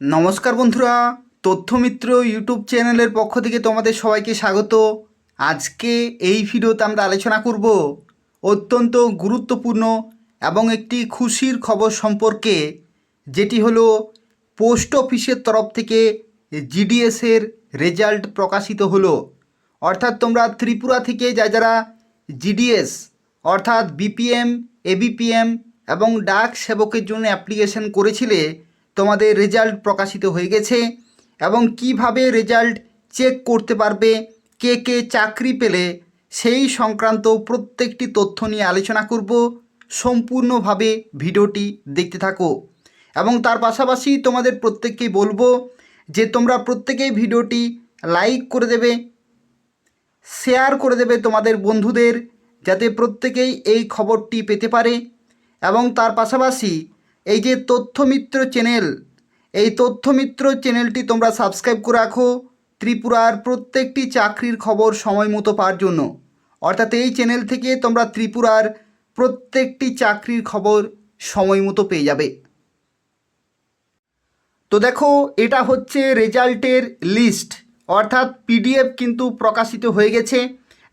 নমস্কার বন্ধুরা, তথ্যমিত্র ইউটিউব চ্যানেলের পক্ষ থেকে তোমাদের সবাইকে স্বাগত। আজকে এই ভিডিওতে আমরা আলোচনা করব অত্যন্ত গুরুত্বপূর্ণ এবং একটি খুশির খবর সম্পর্কে, যেটি হলো পোস্ট অফিসের তরফ থেকে জিডিএসের রেজাল্ট প্রকাশিত হলো। অর্থাৎ তোমরা ত্রিপুরা থেকে যারা জিডিএস অর্থাৎ বিপিএম, এবিপিএম এবং ডাক সেবকের জন্য অ্যাপ্লিকেশন করেছিলে, তোমাদের রেজাল্ট প্রকাশিত হয়ে গেছে। এবং কিভাবে রেজাল্ট চেক করতে পারবে, কে কে চাকরি পেলে, সেই সংক্রান্ত প্রত্যেকটি তথ্য নিয়ে আলোচনা করব। সম্পূর্ণভাবে ভিডিওটি দেখতে থাকো এবং তার পাশাপাশি তোমাদের প্রত্যেককেই বলবো যে তোমরা প্রত্যেকেই ভিডিওটি লাইক করে দেবে, শেয়ার করে দেবে তোমাদের বন্ধুদের, যাতে প্রত্যেকেই এই খবরটি পেতে পারে। এবং তার পাশাপাশি এই যে তথ্যমিত্র চ্যানেল, এই তথ্যমিত্র চ্যানেলটি তোমরা সাবস্ক্রাইব করে রাখো ত্রিপুরার প্রত্যেকটি চাকরির খবর সময় মতো পাওয়ার জন্য। অর্থাৎ এই চ্যানেল থেকে তোমরা ত্রিপুরার প্রত্যেকটি চাকরির খবর সময় মতো পেয়ে যাবে। তো দেখো, এটা হচ্ছে রেজাল্টের লিস্ট, অর্থাৎ পিডিএফ কিন্তু প্রকাশিত হয়ে গেছে।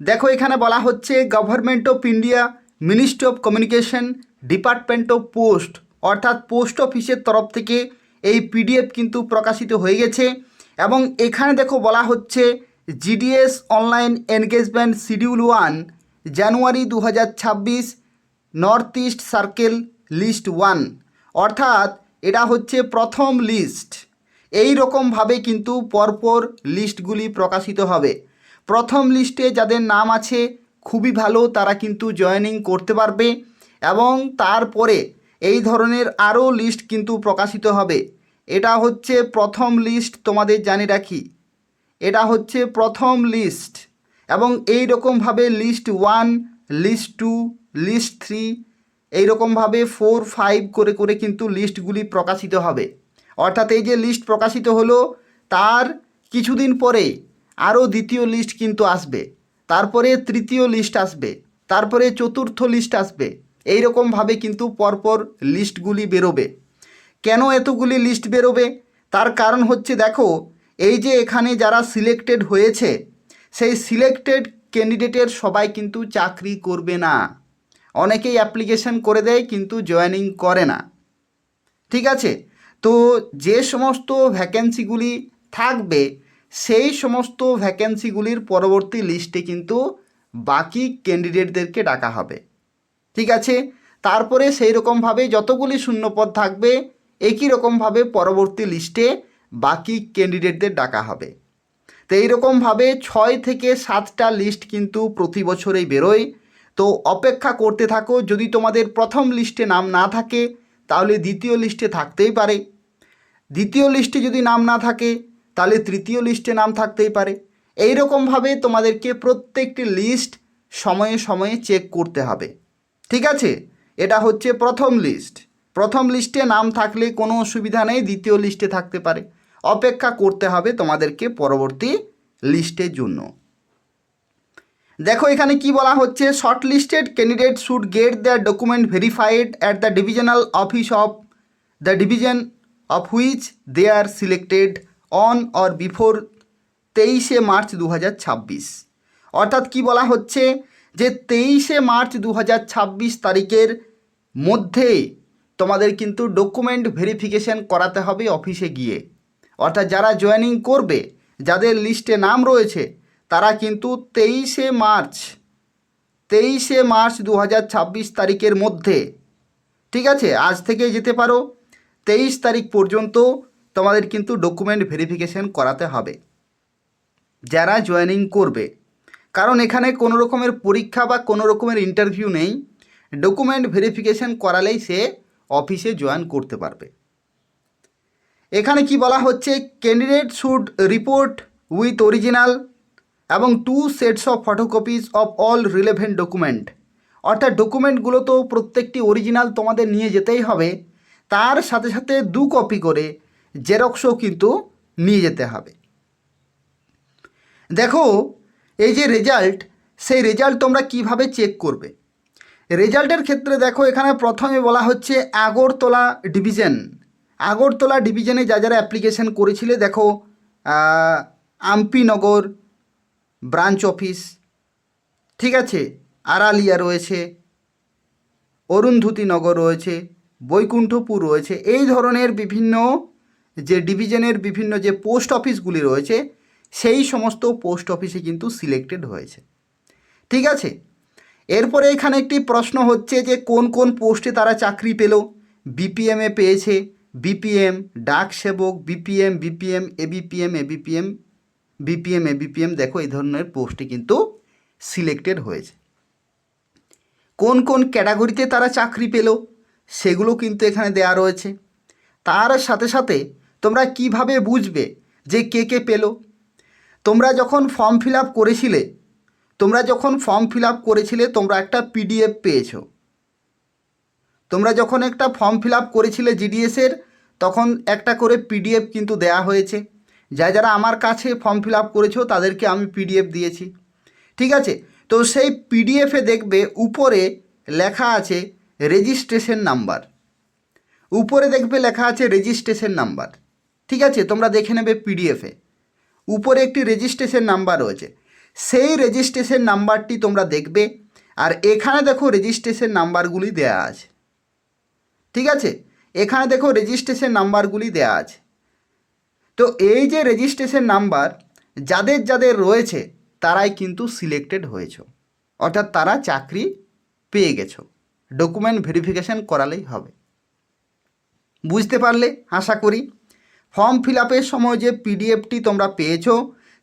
দেখো, এখানে বলা হচ্ছে government of India, ministry of communication, department of post, অর্থাৎ পোস্ট অফিসের তরফ থেকে এই পিডিএফ কিন্তু প্রকাশিত হয়ে গেছে। এবং এখানে দেখো বলা হচ্ছে জিডিএস অনলাইন এনগেজমেন্ট শিডিউল 1 জানুয়ারি 2026 নর্থ ইস্ট সার্কেল লিস্ট 1, অর্থাৎ এটা হচ্ছে প্রথম লিস্ট। এই রকমভাবে কিন্তু পরপর লিস্টগুলি প্রকাশিত হবে। প্রথম লিস্টে যাদের নাম আছে খুবই ভালো, তারা কিন্তু জয়েনিং করতে পারবে। এবং তারপরে এই ধরনের আরও লিস্ট কিন্তু প্রকাশিত হবে। এটা হচ্ছে প্রথম লিস্ট, তোমাদের জানিয়ে রাখি, এটা হচ্ছে প্রথম লিস্ট। এবং এই রকমভাবে লিস্ট 1, লিস্ট 2, লিস্ট 3, এইরকমভাবে 4, 5 করে করে কিন্তু লিস্টগুলি প্রকাশিত হবে। অর্থাৎ এই যে লিস্ট প্রকাশিত হলো, তার কিছুদিন পরে আরও দ্বিতীয় লিস্ট কিন্তু আসবে, তারপরে তৃতীয় লিস্ট আসবে, তারপরে চতুর্থ লিস্ট আসবে। এই রকমভাবে কিন্তু পরপর লিস্টগুলি বেরোবে। কেন এতগুলি লিস্ট বেরোবে? তার কারণ হচ্ছে, দেখো, এই যে এখানে যারা সিলেক্টেড হয়েছে, সেই সিলেক্টেড ক্যান্ডিডেটের সবাই কিন্তু চাকরি করবে না। অনেকেই অ্যাপ্লিকেশন করে দেয় কিন্তু জয়েনিং করে না। ঠিক আছে? তো যে সমস্ত ভ্যাকেন্সিগুলি থাকবে, সেই সমস্ত ভ্যাকেন্সিগুলির পরবর্তী লিস্টে কিন্তু বাকি ক্যান্ডিডেটদেরকে ডাকা হবে। ঠিক আছে? তারপরে সেই রকমভাবে যতগুলি শূন্যপদ থাকবে, একই রকমভাবে পরবর্তী লিস্টে বাকি ক্যান্ডিডেটদের ডাকা হবে। তো এইরকমভাবে 6 থেকে 7টা লিস্ট কিন্তু প্রতি বছরেই বেরোয়। তো অপেক্ষা করতে থাকো। যদি তোমাদের প্রথম লিস্টে নাম না থাকে, তাহলে দ্বিতীয় লিস্টে থাকতেই পারে। দ্বিতীয় লিস্টে যদি নাম না থাকে, তাহলে তৃতীয় লিস্টে নাম থাকতেই পারে। এই রকমভাবে তোমাদেরকে প্রত্যেকটি লিস্ট সময়ে সময়ে চেক করতে হবে। ঠিক আছে? এটা হচ্ছে প্রথম লিস্ট। প্রথম লিস্টে নাম থাকলে কোনো অসুবিধা নেই, দ্বিতীয় লিস্টে থাকতে পারে। অপেক্ষা করতে হবে তোমাদেরকে পরবর্তী লিস্টের জন্য। দেখো, এখানে কি বলা হচ্ছে, short listed candidate should get their document verified at the divisional office of the division of which they are selected on or before 23শে মার্চ 2026। অর্থাৎ কি বলা হচ্ছে, যে 23শে মার্চ 2026 তারিখের মধ্যে তোমাদের কিন্তু ডকুমেন্ট ভেরিফিকেশন করাতে হবে অফিসে গিয়ে। অর্থাৎ যারা জয়েনিং করবে, যাদের লিস্টে নাম রয়েছে, তারা কিন্তু 23শে মার্চ 2026 তারিখের মধ্যে, ঠিক আছে, আজ থেকেই যেতে পারো, 23 তারিখ পর্যন্ত তোমাদের কিন্তু ডকুমেন্ট ভেরিফিকেশন করাতে হবে যারা জয়েনিং করবে। কারণ এখানে কোনো রকমের পরীক্ষা বা কোনো রকমের ইন্টারভিউ নেই। ডকুমেন্ট ভেরিফিকেশন করালেই সে অফিসে জয়েন করতে পারবে। এখানে কি বলা হচ্ছে, candidate should report with original এবং 2 sets of photocopies of all relevant document. অর্থাৎ ডকুমেন্টগুলো তো প্রত্যেকটি অরিজিনাল তোমাদের নিয়ে যেতেই হবে, তার সাথে সাথে 2 কপি করে জেরক্সও কিন্তু নিয়ে যেতে হবে। দেখো, এই যে রেজাল্ট, সেই রেজাল্ট তোমরা কিভাবে চেক করবে? রেজাল্টের ক্ষেত্রে দেখো, এখানে প্রথমে বলা হচ্ছে আগরতলা ডিভিশন আগরতলা ডিভিশনে যারা অ্যাপ্লিকেশন করেছিলে দেখো আম্পিনগর ব্রাঞ্চ অফিস, ঠিক আছে, আড়ালিয়া রয়েছে, অরুন্ধতী নগর রয়েছে, বৈকুণ্ঠপুর রয়েছে, এই ধরনের বিভিন্ন যে ডিভিশনের বিভিন্ন যে পোস্ট অফিসগুলি রয়েছে সেই সমস্ত পোস্ট অফিসে কিন্তু সিলেক্টেড হয়েছে। ঠিক আছে, এরপরে এখানে একটি প্রশ্ন হচ্ছে যে কোন কোন পোস্টে তারা চাকরি পেল। বিপিএমে পেয়েছে, বিপিএম, ডাক সেবক, বিপিএম, এবিপিএম, দেখো এই ধরনের পোস্টে কিন্তু সিলেক্টেড হয়েছে। কোন কোন ক্যাটাগরিতে তারা চাকরি পেল সেগুলো কিন্তু এখানে দেয়া রয়েছে। তার সাথে সাথে তোমরা কিভাবে বুঝবে যে কে কে পেল, তোমরা যখন ফর্ম ফিল আপ করেছিলে তোমরা একটা পিডিএফ পেয়েছো। তোমরা যখন একটা ফর্ম ফিল আপ করেছিলে জিডিএসের, তখন একটা করে পিডিএফ কিন্তু দেয়া হয়েছে। যারা আমার কাছে ফর্ম ফিল আপ করেছো তাদেরকে আমি পিডিএফ দিয়েছি। ঠিক আছে, তো সেই পিডিএফে দেখবে উপরে লেখা আছে রেজিস্ট্রেশন নাম্বার, ঠিক আছে, তোমরা দেখে নেবে পিডিএফে উপরে একটি রেজিস্ট্রেশন নাম্বার রয়েছে, সেই রেজিস্ট্রেশন নাম্বারটি তোমরা দেখবে। আর এখানে দেখো রেজিস্ট্রেশন নাম্বারগুলি দেয়া আছে। ঠিক আছে, এখানে দেখো রেজিস্ট্রেশন নাম্বারগুলি দেয়া আছে। তো এই যে রেজিস্ট্রেশন নাম্বার যাদের রয়েছে তারাই কিন্তু সিলেক্টেড হয়েছো, অর্থাৎ তারা চাকরি পেয়ে গেছো। ডকুমেন্ট ভেরিফিকেশান করালেই হবে। বুঝতে পারলে আশা করি। ফর্ম ফিল আপের সময় যে পিডিএফটি তোমরা পেয়েছো,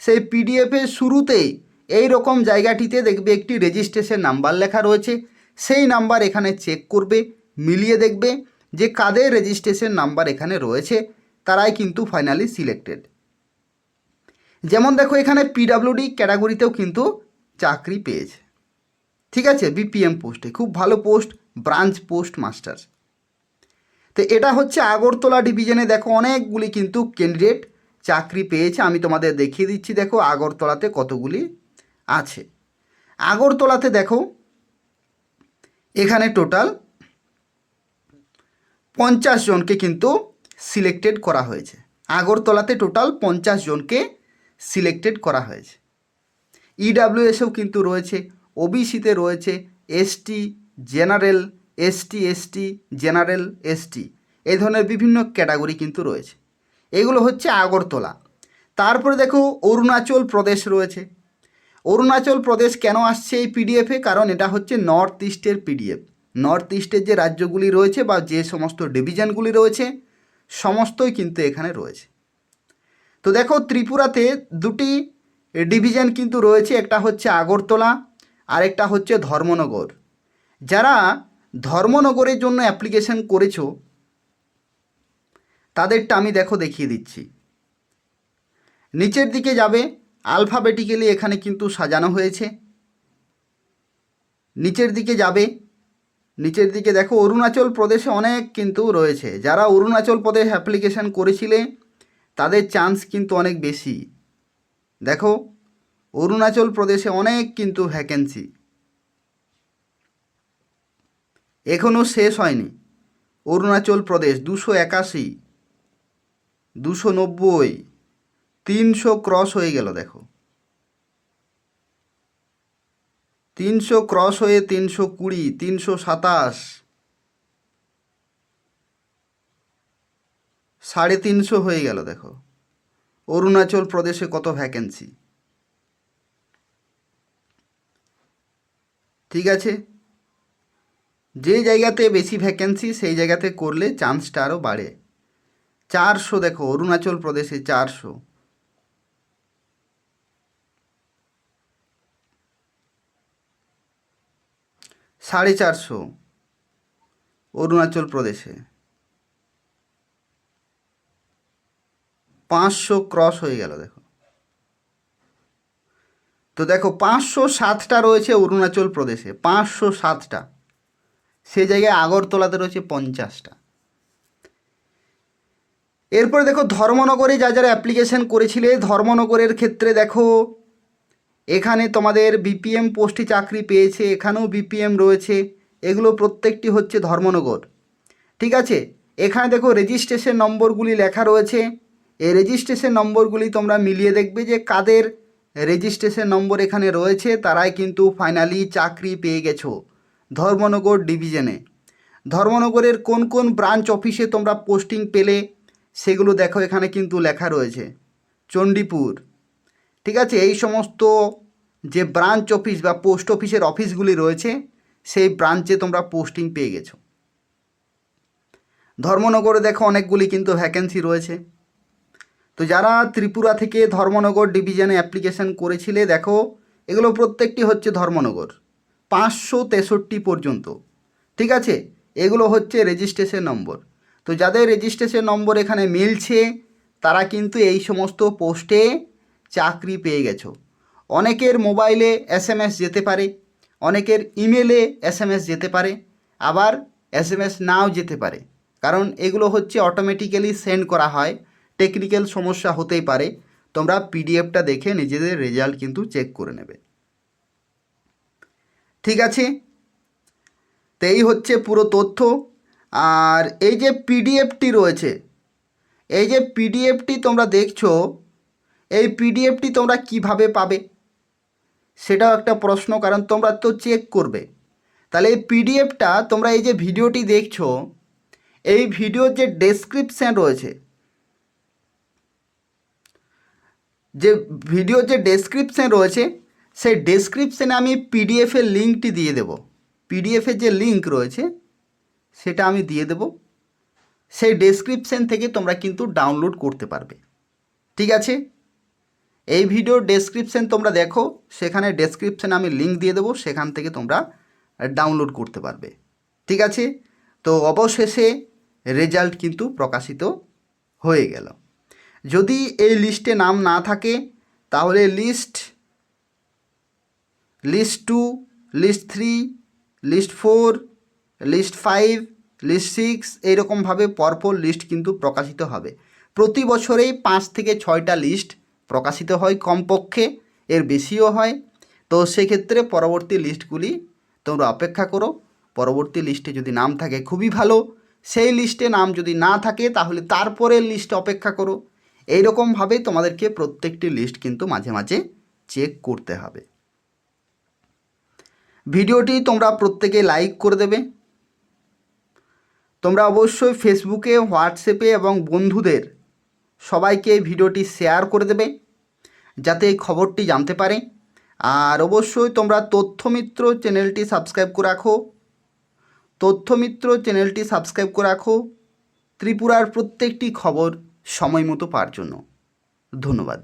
সেই পিডিএফের শুরুতেই এই রকম জায়গাটিতে দেখবে একটি রেজিস্ট্রেশন নাম্বার লেখা রয়েছে। সেই নাম্বার এখানে চেক করবে, মিলিয়ে দেখবে যে কাদের রেজিস্ট্রেশন নাম্বার এখানে রয়েছে, তারাই কিন্তু ফাইনালি সিলেক্টেড। যেমন দেখো এখানে পিডাব্লিউডি ক্যাটাগরিতেও কিন্তু চাকরি পেয়েছে। ঠিক আছে, বিপিএম পোস্টে, খুব ভালো পোস্ট, ব্রাঞ্চ পোস্ট মাস্টার। তো এটা হচ্ছে আগরতলা ডিভিশনে দেখো অনেকগুলি কিন্তু ক্যান্ডিডেট চাকরি পেয়েছে। আমি তোমাদের দেখিয়ে দিচ্ছি, দেখো আগরতলাতে কতগুলি আছে। আগরতলাতে দেখো এখানে টোটাল 50 জনকে কিন্তু সিলেক্টেড করা হয়েছে। আগরতলাতে টোটাল 50 জনকে সিলেক্টেড করা হয়েছে। ইডাব্লিউএসও কিন্তু রয়েছে, ওবিসিতে রয়েছে, ST general, ST general, ST, এই ধরনের বিভিন্ন ক্যাটাগরি কিন্তু রয়েছে। এগুলো হচ্ছে আগরতলা। তারপরে দেখো অরুণাচল প্রদেশ রয়েছে। অরুণাচল প্রদেশ কেন আসছে এই পিডিএফে? কারণ এটা হচ্ছে নর্থ ইস্টের পিডিএফ। নর্থ ইস্টের যে রাজ্যগুলি রয়েছে বা যে সমস্ত ডিভিশনগুলি রয়েছে সমস্তই কিন্তু এখানে রয়েছে। তো দেখো ত্রিপুরাতে দুটি ডিভিশন কিন্তু রয়েছে, একটা হচ্ছে আগরতলা আর একটা হচ্ছে ধর্মনগর। যারা ধর্মনগরের জন্য অ্যাপ্লিকেশন করেছো তাদেরটা আমি দেখো দেখিয়ে দিচ্ছি। নিচের দিকে যাবে, আলফাবেটিক্যালি এখানে কিন্তু সাজানো হয়েছে। নিচের দিকে যাবে, নিচের দিকে দেখো অরুণাচল প্রদেশে অনেক কিন্তু রয়েছে। যারা অরুণাচল প্রদেশ অ্যাপ্লিকেশান করেছিলে তাদের চান্স কিন্তু অনেক বেশি। দেখো অরুণাচল প্রদেশে অনেক কিন্তু ভ্যাকেন্সি এখনও শেষ হয়নি। অরুণাচল প্রদেশ 281, 290, 300 ক্রস হয়ে গেল। দেখো 300 ক্রস হয়ে 320, 327, 350 হয়ে গেল। দেখো অরুণাচল প্রদেশে কত ভ্যাকেন্সি। ঠিক আছে, যে জায়গাতে বেশি ভ্যাকেন্সি সেই জায়গাতে করলে চান্সটা আরও বাড়ে। 400 দেখো অরুণাচল প্রদেশে 400, 450 অরুণাচল প্রদেশে, 500 ক্রস হয়ে গেল। দেখো তো দেখো 507টা রয়েছে অরুণাচল প্রদেশে, 507টা। সে জায়গায় আগরতলাতে রয়েছে 50টা। এরপরে দেখো ধর্মনগরে যারা অ্যাপ্লিকেশন করেছিলে, ধর্মনগরের ক্ষেত্রে দেখো এখানে তোমাদের বিপিএম পোস্টে চাকরি পেয়েছে, এখানেও বিপিএম রয়েছে। এগুলো প্রত্যেকটি হচ্ছে ধর্মনগর। ঠিক আছে, এখানে দেখো রেজিস্ট্রেশন নম্বরগুলি লেখা রয়েছে। এই রেজিস্ট্রেশন নম্বরগুলি তোমরা মিলিয়ে দেখবে যে কাদের রেজিস্ট্রেশন নম্বর এখানে রয়েছে তারাই কিন্তু ফাইনালি চাকরি পেয়ে গেছো ধর্মনগর ডিভিশনে। ধর্মনগরের কোন কোন ব্রাঞ্চ অফিসে তোমরা পোস্টিং পেলে সেগুলো দেখো এখানে কিন্তু লেখা রয়েছে। চণ্ডীপুর, ঠিক আছে, এই সমস্ত যে ব্রাঞ্চ অফিস বা পোস্ট অফিসের অফিসগুলি রয়েছে সেই ব্রাঞ্চে তোমরা পোস্টিং পেয়ে গেছো। ধর্মনগরে দেখো অনেকগুলি কিন্তু ভ্যাকেন্সি রয়েছে। তো যারা ত্রিপুরা থেকে ধর্মনগর ডিভিশনে অ্যাপ্লিকেশন করেছিলে দেখো এগুলো প্রত্যেকটি হচ্ছে ধর্মনগর 563 পর্যন্ত, ঠিক আছে, এগুলো হচ্ছে রেজিস্ট্রেশন নম্বর। তো যাদের রেজিস্ট্রেশন নম্বর এখানে মিলছে তারা কিন্তু এই সমস্ত পোস্টে চাকরি পেয়ে গেছো। অনেকের মোবাইলে SMS যেতে পারে, অনেকের ইমেলে SMS যেতে পারে, আবার SMS নাও যেতে পারে, কারণ এগুলো হচ্ছে অটোমেটিক্যালি সেন্ড করা হয়। টেকনিক্যাল সমস্যা হতেই পারে, তোমরা পিডিএফটা দেখে নিজেদের রেজাল্ট কিন্তু চেক করে নেবে, ঠিক আছে। তো এই হচ্ছে পুরো তথ্য। আর এই যে পিডিএফটি রয়েছে, এই যে পিডিএফটি তোমরা দেখছো, এই পিডিএফটি তোমরা কিভাবে পাবে সেটাও একটা প্রশ্ন, কারণ তোমরা তো চেক করবে। তাহলে এই পিডিএফটা তোমরা এই যে ভিডিওটি দেখছো, এই ভিডিওর যে ডেসক্রিপশান রয়েছে, যে ভিডিওর যে ডেসক্রিপশান রয়েছে সেই ডেসক্রিপশানে আমি পিডিএফের লিঙ্কটি দিয়ে দেব। পিডিএফের যে লিঙ্ক রয়েছে সেটা আমি দিয়ে দেব, সেই ডেসক্রিপশান থেকে তোমরা কিন্তু ডাউনলোড করতে পারবে, ঠিক আছে। এই ভিডিওর ডেসক্রিপশান তোমরা দেখো, সেখানে ডেসক্রিপশানে আমি লিঙ্ক দিয়ে দেবো, সেখান থেকে তোমরা ডাউনলোড করতে পারবে, ঠিক আছে। তো অবশেষে রেজাল্ট কিন্তু প্রকাশিত হয়ে গেল। যদি এই লিস্টে নাম না থাকে তাহলে list 2, list 3, list 4, list 5, list 6 এইরকমভাবে পরপর লিস্ট কিন্তু প্রকাশিত হবে। প্রতি বছরেই 5 থেকে 6টা লিস্ট প্রকাশিত হয়, কমপক্ষে, এর বেশিও হয়। তো সেক্ষেত্রে পরবর্তী লিস্টগুলি তোমরা অপেক্ষা করো। পরবর্তী লিস্টে যদি নাম থাকে খুবই ভালো, সেই লিস্টে নাম যদি না থাকে তাহলে তারপরের লিস্টে অপেক্ষা করো। এইরকমভাবে তোমাদেরকে প্রত্যেকটি লিস্ট কিন্তু মাঝে মাঝে চেক করতে হবে। ভিডিওটি তোমরা প্রত্যেকে লাইক করে দেবে। তোমরা অবশ্যই ফেসবুকে, হোয়াটসঅ্যাপে এবং বন্ধুদের সবাইকে ভিডিওটি শেয়ার করে দেবে যাতে এই খবরটি জানতে পারে। আর অবশ্যই তোমরা তথ্যমিত্র চ্যানেলটি সাবস্ক্রাইব করে রাখো। তথ্যমিত্র চ্যানেলটি সাবস্ক্রাইব করে রাখো ত্রিপুরার প্রত্যেকটি খবর সময় মতো পাওয়ার জন্য। ধন্যবাদ।